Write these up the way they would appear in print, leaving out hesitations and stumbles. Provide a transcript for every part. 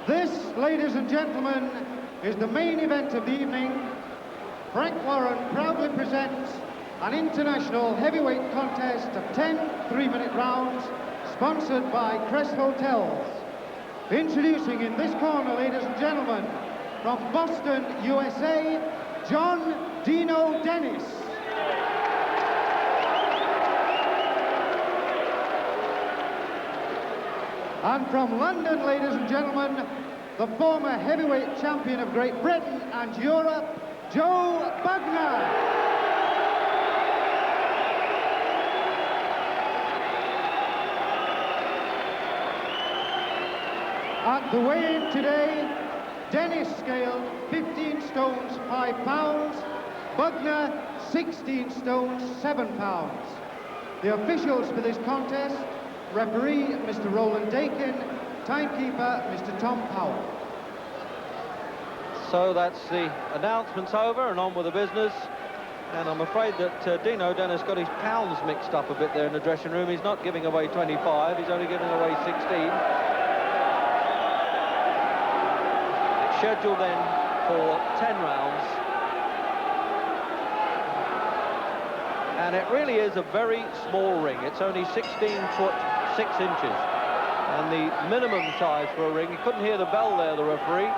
This, ladies and gentlemen, is the main event of the evening. Frank Warren proudly presents an international heavyweight contest of 10 3-minute rounds, sponsored by Crest Hotels. Introducing in this corner, ladies and gentlemen, from Boston, USA, John Dino Dennis. And from London, ladies and gentlemen, the former heavyweight champion of Great Britain and Europe, Joe Bugner. At the weigh-in today, Dennis scaled 15 stones 5 pounds, Bugner 16 stones 7 pounds. The officials for this contest: referee Mr. Roland Dakin, timekeeper Mr. Tom Powell. So that's the announcements over and on with the business. And I'm afraid that Dino Dennis got his pounds mixed up a bit there in the dressing room. He's not giving away 25, he's only giving away 16. Scheduled then for 10 rounds. And it really is a very small ring. It's only 16 foot 6 inches. And the minimum size for a ring. You couldn't hear the bell there, the referee.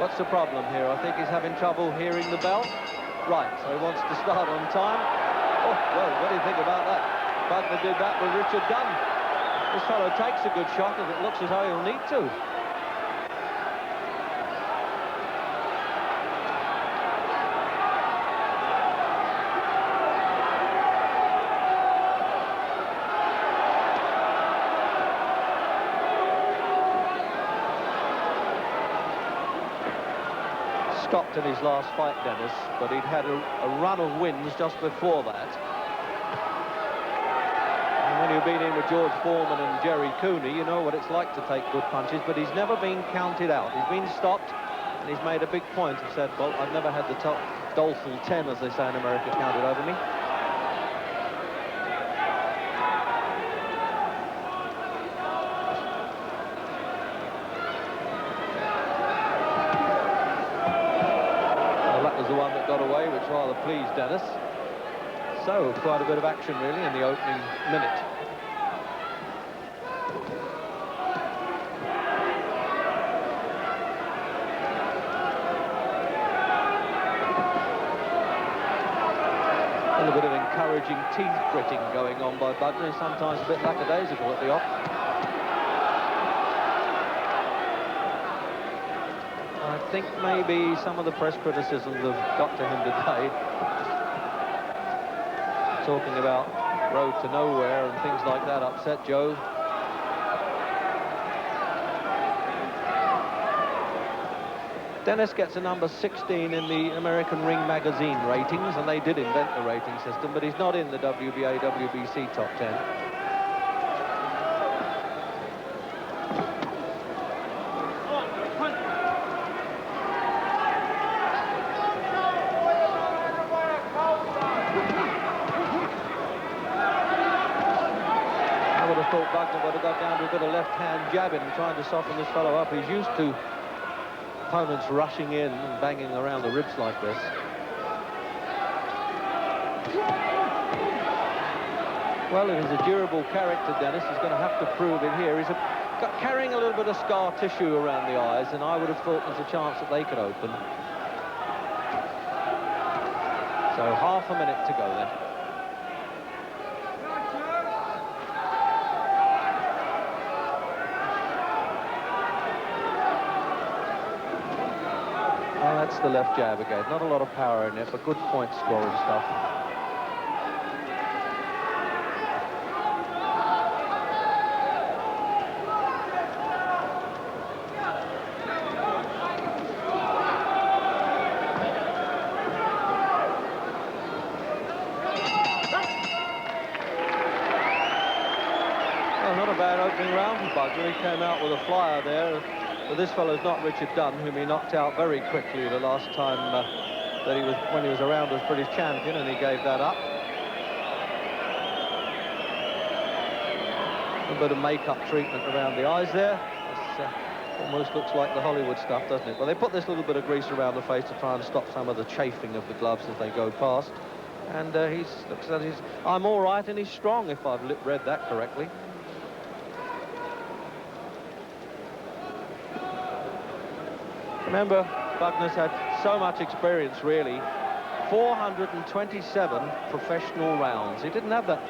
What's the problem here? I think he's having trouble hearing the bell. Right, so he wants to start on time. Oh, well, what do you think about that? Bugner did that with Richard Dunn. This fellow takes a good shot, and it looks as though he'll need to. Stopped in his last fight, Dennis, but he'd had a run of wins just before that. And when you've been in with George Foreman and Jerry Cooney, you know what it's like to take good punches, but he's never been counted out. He's been stopped, and he's made a big point and said, well, I've never had the doleful 10, as they say in America, counted over me. Which rather pleased Dennis. So, quite a bit of action, really, in the opening minute. A little bit of encouraging teeth gritting going on by Bugner, sometimes a bit lackadaisical at the off. I think maybe some of the press criticisms have got to him today. Talking about road to nowhere and things like that upset Joe. Dennis gets a number 16 in the American Ring Magazine ratings, and they did invent the rating system, but he's not in the WBA, WBC top 10. Bugner would have got down to a bit of left-hand jabbing and trying to soften this fellow up. He's used to opponents rushing in and banging around the ribs like this. Well, if he's a durable character, Dennis, he's going to have to prove it here. He's carrying a little bit of scar tissue around the eyes, and I would have thought there's a chance that they could open. So half a minute to go then. That's the left jab again. Not a lot of power in it, but good point scoring stuff. Well, not a bad opening round for Bugner. He came out with a flyer there. But this fellow's not Richard Dunn, whom he knocked out very quickly the last time when he was around as British champion, and he gave that up. A bit of make-up treatment around the eyes there. Almost looks like the Hollywood stuff, doesn't it? Well, they put this little bit of grease around the face to try and stop some of the chafing of the gloves as they go past. And he looks at his... I'm all right, and he's strong, if I've read that correctly. Remember, Bugner's had so much experience, really. 427 professional rounds. He didn't have that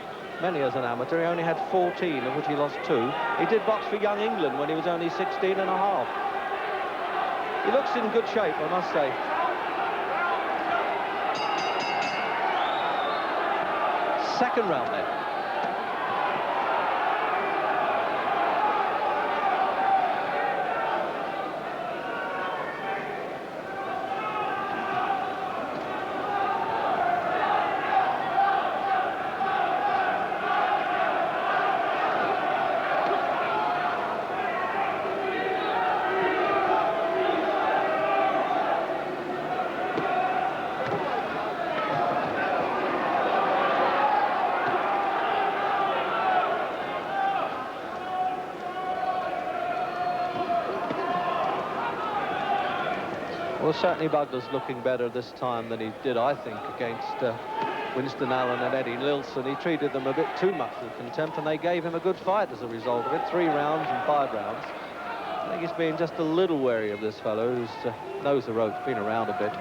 many as an amateur. He only had 14, of which he lost 2. He did box for Young England when he was only 16 and a half. He looks in good shape, I must say. Second round then. Well, certainly Bugner's looking better this time than he did, I think, against Winston Allen and Eddie Nilsson. He treated them a bit too much with contempt, and they gave him a good fight as a result of it. 3 rounds and 5 rounds. I think he's been just a little wary of this fellow who's knows the ropes, been around a bit.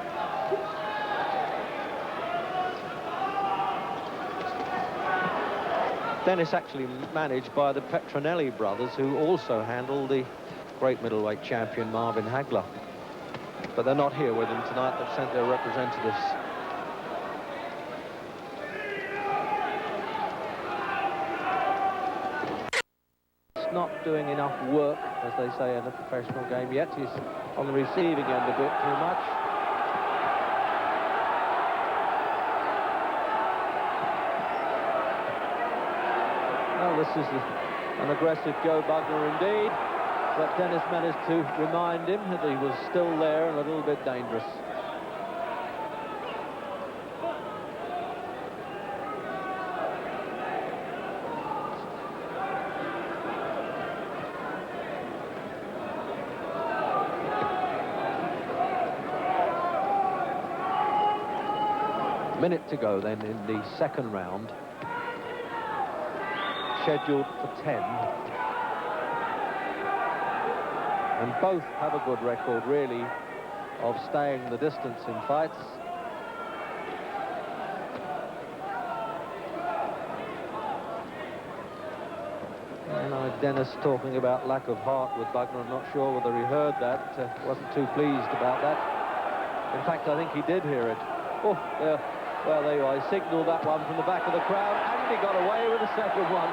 Dennis actually managed by the Petronelli brothers, who also handled the great middleweight champion Marvin Hagler. But they're not here with him tonight. They've sent their representatives. He's not doing enough work, as they say in a professional game yet. He's on the receiving end a bit too much. Well, this is an aggressive Joe Bugner indeed. But Dennis managed to remind him that he was still there and a little bit dangerous. Minute to go then in the second round. Scheduled for 10. And both have a good record, really, of staying the distance in fights. And Dennis talking about lack of heart with Bugner. I'm not sure whether he heard that. Wasn't too pleased about that. In fact, I think he did hear it. Oh, yeah. Well, there you are. He signalled that one from the back of the crowd, and he got away with the second one.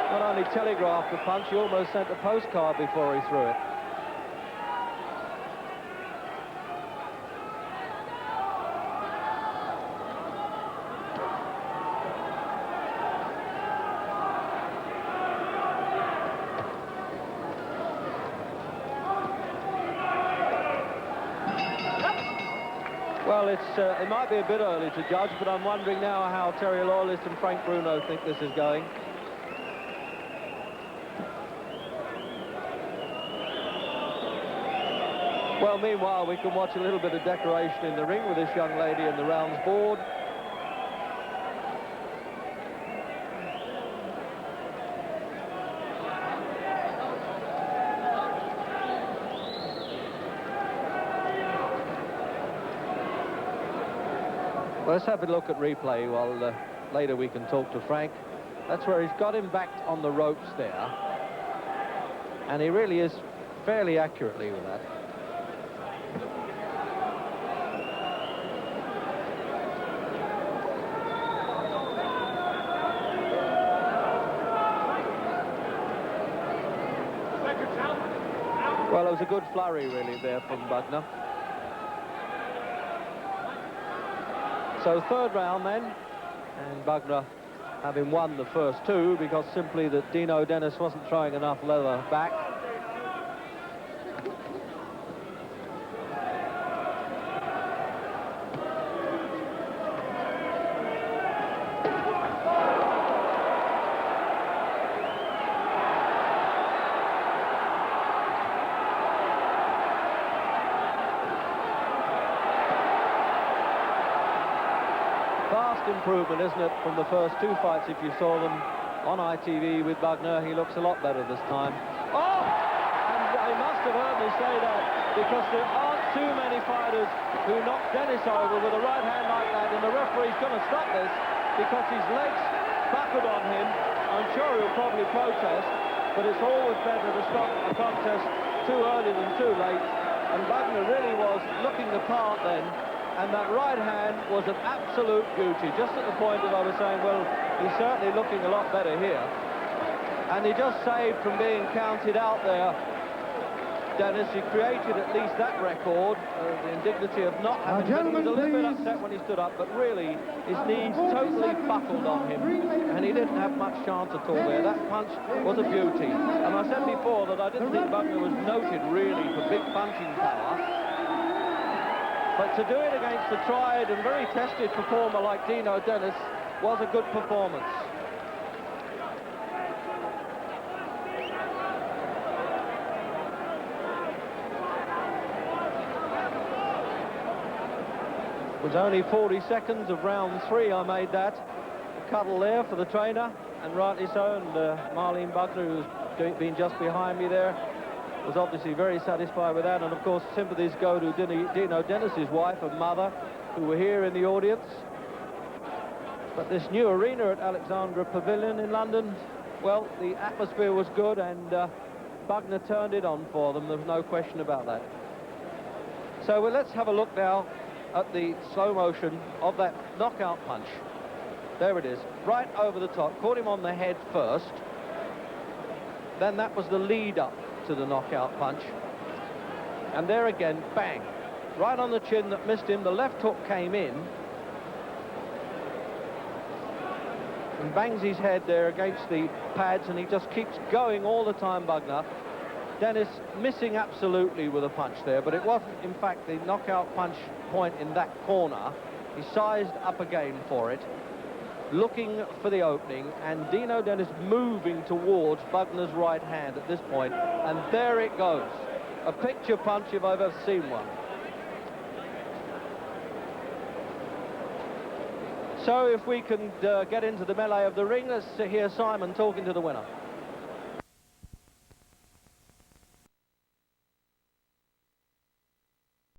Not only telegraphed the punch, he almost sent a postcard before he threw it. Well, it might be a bit early to judge, but I'm wondering now how Terry Loyalist and Frank Bruno think this is going. Well, meanwhile, we can watch a little bit of decoration in the ring with this young lady in the rounds board. Well, let's have a look at replay while later we can talk to Frank. That's where he's got him back on the ropes there. And he really is fairly accurately with that. Well, it was a good flurry, really, there from Bugner. So third round then, and Bugner having won the first 2 because simply that Dino Dennis wasn't throwing enough leather back. vast improvement, isn't it, from the first two fights? If you saw them on ITV with Bugner, he looks a lot better this time. Oh! And he must have heard me say that, because there aren't too many fighters who knock Dennis over with a right hand like that, and the referee's going to stop this because his legs buckled on him. I'm sure he'll probably protest, but it's always better to stop a contest too early than too late. And Bugner really was looking the part then, and that right hand was an absolute beauty, just at the point that I was saying, well, he's certainly looking a lot better here. And he just saved from being counted out there. Dennis, he created at least that record, the indignity of not having been. He was a little bit upset when he stood up, but really his knees totally buckled on him, and he didn't have much chance at all there. That punch was a beauty. And I said before that I didn't think Bugner was noted really for big punching power, but to do it against a tried and very tested performer like Dino Dennis was a good performance. It was only 40 seconds of round 3 I made that. A cuddle there for the trainer, and rightly so, and Marlene Bugner, who's been just behind me there, was obviously very satisfied with that. And of course sympathies go to Dino Dennis's wife and mother, who were here in the audience. But this new arena at Alexandra Pavilion in London, well, the atmosphere was good, and Bugner turned it on for them. There's no question about that. So well, let's have a look now at the slow motion of that knockout punch. There it is, right over the top. Caught him on the head first. Then that was the lead up to the knockout punch. And there again, bang. Right on the chin that missed him. The left hook came in. And bangs his head there against the pads, and he just keeps going all the time, Bugner. Dennis missing absolutely with a punch there, but it wasn't, in fact, the knockout punch point in that corner. He sized up again for it, looking for the opening, and Dino Dennis moving towards Bugner's right hand at this point, and there it goes. A picture punch if I've ever seen one. So if we can get into the melee of the ring, let's hear Simon talking to the winner.